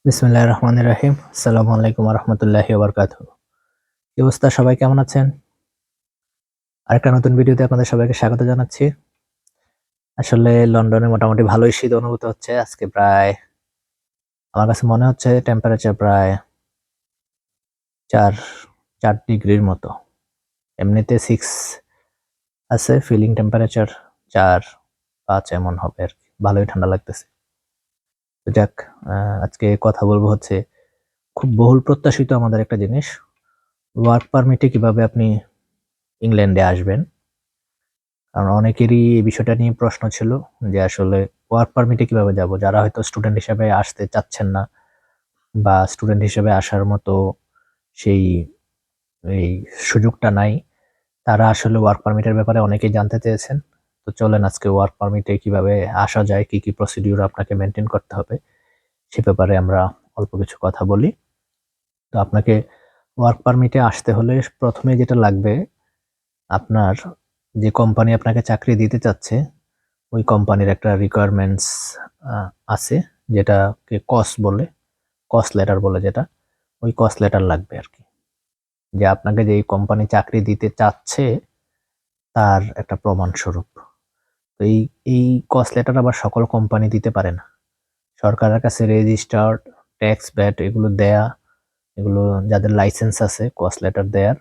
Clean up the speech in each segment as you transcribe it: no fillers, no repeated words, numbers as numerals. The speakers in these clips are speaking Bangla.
বিসমিল্লাহির রহমানির রহিম। আসসালামু আলাইকুম ওয়া রাহমাতুল্লাহি ওয়া বারাকাতুহু। কি অবস্থা, সবাই কেমন আছেন? আরেকটা নতুন ভিডিওতে আপনাদের সবাইকে স্বাগত জানাচ্ছি। আসলে লন্ডনে মোটামুটি ভালোই শীত অনুভূত হচ্ছে। আজকে প্রায় আমার কাছে মনে হচ্ছে টেম্পারেচার প্রায় ৪ ডিগ্রির মতো। এমনিতে 6 আছে, ফিলিং টেম্পারেচার ৪-৫ এমন হবে আরকি। ভালোই ঠান্ডা লাগতেছে। তো যাক, আ আজকে কথা বলব হচ্ছে খুব বহুল প্রত্যাশিত আমাদের একটা জিনিস। ওয়ার্ক পারমিটে কিভাবে আপনি ইংল্যান্ডে আসবেন। কারণ অনেকেরই এই বিষয়টা নিয়ে প্রশ্ন ছিল যে আসলে ওয়ার্ক পারমিটে কিভাবে যাব? যারা হয়তো স্টুডেন্ট হিসেবে আসতে চাচ্ছেন না বা স্টুডেন্ট হিসেবে আসার মতো সেই এই সুযোগটা নাই, তারা আসলে ওয়ার্ক পারমিটের ব্যাপারে অনেকেই জানতে চেয়েছেন। তো চলেন আজকে ওয়ার্ক পারমিটে কিভাবে আসা যায়, কি প্রসিডিউর আপনাকে মেইনটেইন করতে হবে, সে ব্যাপারে আমরা অল্প কিছু কথা বলি। তো আপনাকে ওয়ার্ক পারমিটে আসতে হলে ১ম এ যেটা লাগবে, আপনার যে কোম্পানি আপনাকে চাকরি দিতে চাচ্ছে ওই কোম্পানির একটা রিকোয়ারমেন্টস আ আছে, যেটাকে বলে, লেটার বলে যেটা, ওই লেটার লাগবে আরকি। যে আপনাকে যে এই কোম্পানি চাকরি দিতে চাচ্ছে তার একটা প্রমাণস্বরূপ। তো এই লেটার আবার সকল কোম্পানি দিতে পারে না। সরকারের কাছে রেজিস্টার্ড, ট্যাক্স, ভ্যাট এগুলো দেয়া, এগুলো যাদের লাইসেন্স আছে লেটার দেয়ার,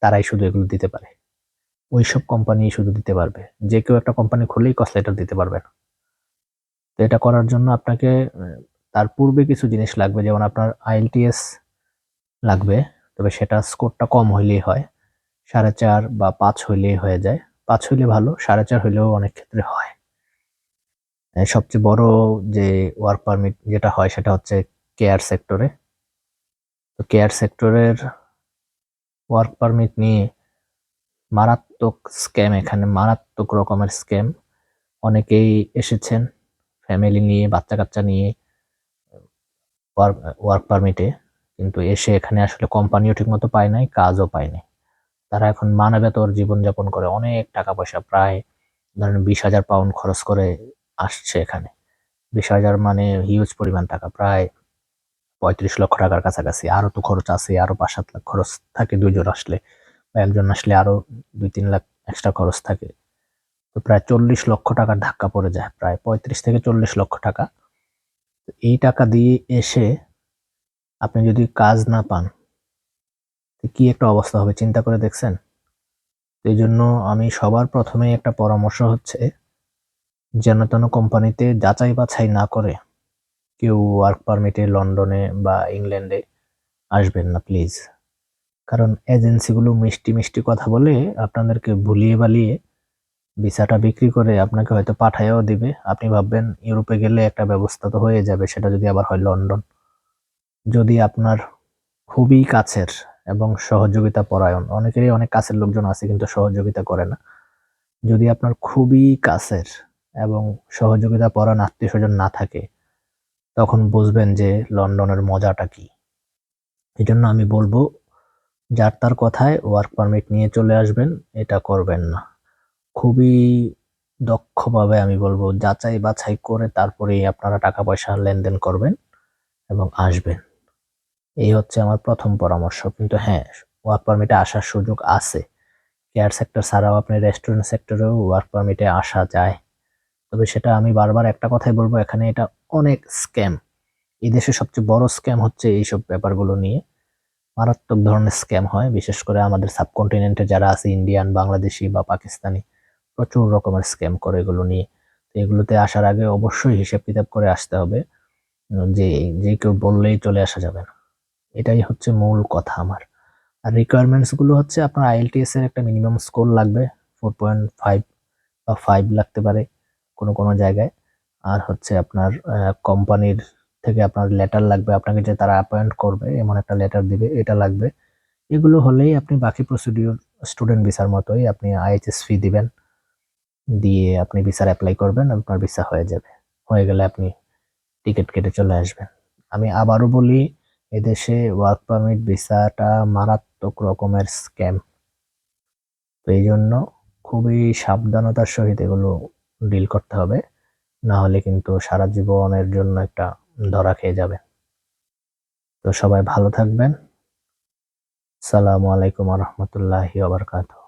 তারাই শুধু এগুলো দিতে পারে। ওইসব কোম্পানিই শুধু দিতে পারবে। যে কেউ একটা কোম্পানি খুললেই লেটার দিতে পারবে না। তো এটা করার জন্য আপনাকে তার পূর্বে কিছু জিনিস লাগবে। যেমন আপনার IELTS লাগবে। তবে সেটা স্কোরটা কম হইলেই হয়। ৪.৫ বা ৫ হইলেই হয়ে যায়। ৫ হইলে ভালো, ৪.৫ হইলেও অনেক ক্ষেত্রে হয়। সবচেয়ে বড় যে ওয়ার্ক পারমিট যেটা হয় সেটা হচ্ছে কেয়ার সেক্টরে। তো কেয়ার সেক্টরের ওয়ার্ক পারমিট নিয়ে মারাত্মক স্ক্যাম, এখানে মারাত্মক রকমের স্ক্যাম। অনেকেই এসেছেন ফ্যামিলি নিয়ে, বাচ্চা-কাচ্চা নিয়ে ওয়ার্ক ওয়ার্ক পারমিটে, কিন্তু এসে এখানে আসলে কোম্পানিও ঠিকমতো পায় নাই, কাজও পায় নাই। তারা এখন মানবেতর জীবনযাপন করে অনেক টাকা-পয়সা, প্রায় ধরেন ৳২০,০০০ খরচ করে আসছে এখানে। ২০,০০০ মানে হিউজ পরিমাণ টাকা, প্রায় ৳৩৫,০০,০০০ কাছাকাছি। আরো তো খরচ আছে, আরো ৫-৭ লাখ খরচ থাকে ২ জন আসলে, বা একজন আসলে আরো ২-৩ লাখ এক্সট্রা খরচ থাকে। তো প্রায় ৳৪০,০০,০০০ ধাক্কা পড়ে যায়। প্রায় ৩৫ থেকে ৪০ লক্ষ টাকা। এই টাকা দিয়ে এসে আপনি যদি কাজ না পান, তো কি একটা অবস্থা হবে চিন্তা করে দেখছেন? এইজন্য আমি সবার ১ম এই একটা পরামর্শ হচ্ছে, যেন তেন কোম্পানিতে যাচাই-বাছাই না করে কেউ ওয়ার্ক পারমিটে লন্ডনে বা ইংল্যান্ডে আসবেন না প্লিজ। কারণ এজেন্সিগুলো মিষ্টি কথা বলে আপনাদেরকে ভুলিয়ে-বালিয়ে ভিসাটা বিক্রি করে আপনাকে হয়তো পাঠাইয়াও দিবে। আপনি ভাববেন ইউরোপে গেলে একটা ব্যবস্থা তো হয়ে যাবে, সেটা যদি আবার হয় লন্ডন। যদি আপনার খুবই কাছের এবং সহযোগিতা পরায়ণ, অনেকেরই অনেক কাছের লোকজন আছে কিন্তু সহযোগিতা করে না। যদি আপনার খুবই কাছের এবং সহযোগিতা পরায়ণ আত্মীয়স্বজন না থাকে, তখন বুঝবেন যে লন্ডনের মজাটা কি। এজন্য আমি বলব, যার তার কথায় ওয়ার্ক পারমিট নিয়ে চলে আসবেন, এটা করবেন না। খুবই দক্ষভাবে আমি বলব যাচাই-বাছাই করে তারপরেই আপনারা টাকা-পয়সা লেনদেন করবেন এবং আসবেন। এই হচ্ছে আমার ১ম পরামর্শ। কিন্তু হ্যাঁ, ওয়ার্ক পারমিটে আসার সুযোগ আছে। কেয়ার সেক্টর ছাড়াও আপনি রেস্টুরেন্ট সেক্টরেও ওয়ার্ক পারমিটে আসা যায়। তবে সেটা আমি বারবার একটা কথাই বলব, এখানে এটা অনেক স্ক্যাম। এই দেশের সবচেয়ে বড় স্ক্যাম হচ্ছে এইসব ব্যাপারগুলো নিয়ে। মারাত্মক ধরনের স্ক্যাম হয়। বিশেষ করে আমাদের সাবকন্টিনেন্টে যারা আছে, ইন্ডিয়ান, বাংলাদেশি বা পাকিস্তানি, প্রচুর রকমের স্ক্যাম করে এগুলো নিয়ে। তো এগুলোতে আসার আগে অবশ্যই হিসাব-কিতাব করে আসতে হবে। যে কেউ বললেই চলে আসা যাবে না। এটাই হচ্ছে মূল কথা আমার। আর রিকোয়ারমেন্টস গুলো হচ্ছে আপনার IELTS এর একটা মিনিমাম স্কোর লাগবে। 4.5 বা 5 লাগতে পারে কোনো জায়গায়। আর হচ্ছে আপনার কোম্পানির থেকে আপনার লেটার লাগবে। আপনাকে যে তারা অ্যাপয়েন্ট করবে এমন একটা লেটার দিবে, এটা লাগবে। এগুলো হলেই আপনি বাকি প্রসিডিউর স্টুডেন্ট ভিসার মতোই আপনি IHS ফি দিবেন। দিয়ে আপনি ভিসার এপ্লাই করবেন, আপনার ভিসা হয়ে যাবে। হয়ে গেলে আপনি টিকেট কেটে চলে আসবেন। আমি আবারও বলি, এদেশে ওয়ার্ক পারমিট ভিসাটা মারাত্মক রকমের স্ক্যাম। তো এইজন্য খুবই সাবধানতার সহিত এগুলো ডিল করতে হবে। না হলে কিন্তু সারা জীবনের জন্য একটা ধরা খেয়ে যাবেন। তো সবাই ভালো থাকবেন। আসসালামু আলাইকুম ওয়া রাহমাতুল্লাহি ওয়া বারাকাতুহু।